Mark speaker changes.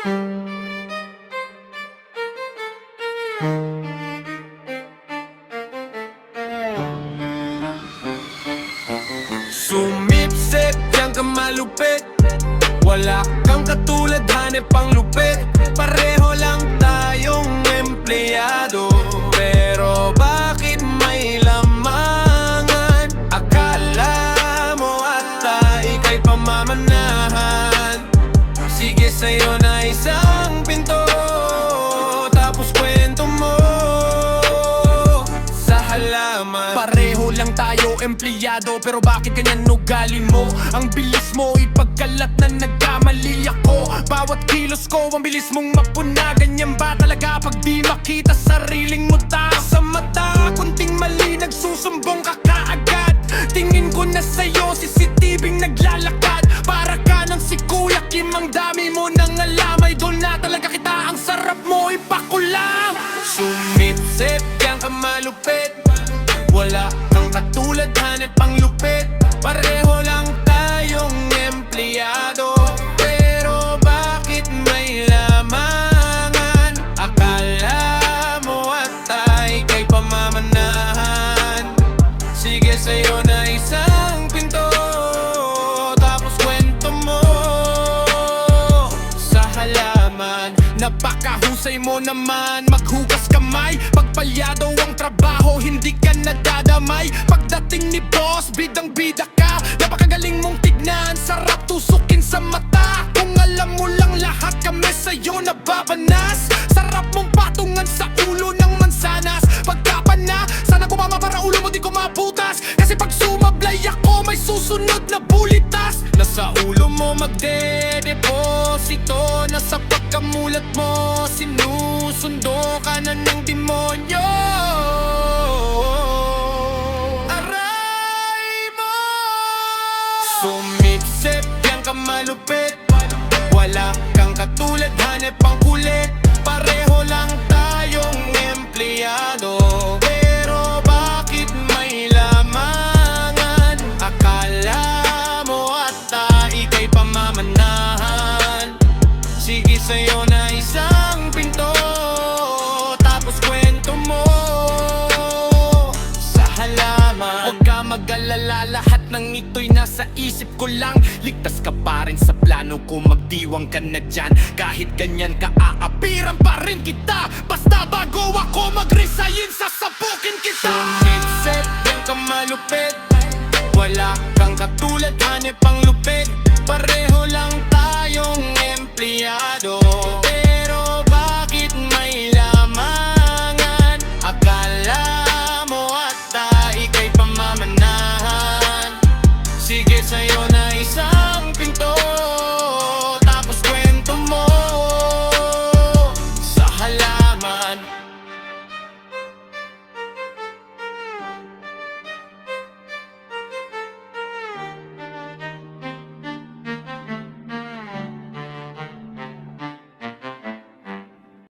Speaker 1: Sumipsip, diyan ka malupit. Wala kang katulad, hanep pang lupit. Pareho lang tayong empleyado, pero bakit may lamangan? Akala mo ata ika'y pamamanahan. Sige sa'yo na isang pinto, tapos kwento mo sa halaman. Pareho lang tayo empleyado, pero bakit ganyan ugali mo? Ang bilis mo ipagkalat na nagkamali ako. Bawat kilos ko ang bilis mong mapuna. Ganyan ba talaga pag di makita sariling mo taas sa mata? Kunting mali nagsusumbong ka kaagad. Tingin ko na sa'yo CCTV-ng naglalakad. Para ka ng si Kuya Kim, ang dami mo nang alam. Idol na talaga kita, ang sarap mo ipakulam. Sumipsip, yan ka malupit. Wala kang katulad, hanep pang lupit. Pareho lang tayong empleyado, pero bakit may lamangan? Akala mo ata ika'y pamamanahan. Sige sa'yo na isang pinto, tapos kwento mo sa halaman. Napakahusay mo naman maghugas kamay. Pagpalyado ang trabaho, hindi ka nadadamay. Pagdating ni boss, bidang-bida ka. Napakagaling mong tignan, sarap tusukin sa mata. Kung alam mo lang lahat kami sa'yo nababanas. Sarap mong patungan sa ulo ng mansanas. Pagkapan na, sana kumama para ulo mo di ko mabutas. Kasi pag sumablay ako, may susunod na bulitas. Nasa ulo mo magdedeposito, nasa pagkamulat mo sinusundo ka na ng demonyo. Aray mo! Sumipsip, yan ka malupit. Wala kang katulad, hanep pang kulit. Pareho lang tayong empleyado, pero bakit may lamangan? Akala mo ata ika'y pamamanahan. Sige sa'yo na isang pinto, tapos kwento mo sa halaman. Huwag ka mag-alala, lahat ng ito'y nasa isip ko lang. Ligtas ka pa rin sa plano ko, magdiwang ka na dyan. Kahit ganyan ka, aapiran pa rin kita. Basta bago ako mag-resign, sasapukin kita. Sumipsip, yan ka malupit. Wala kang katulad, hanep pang lupit.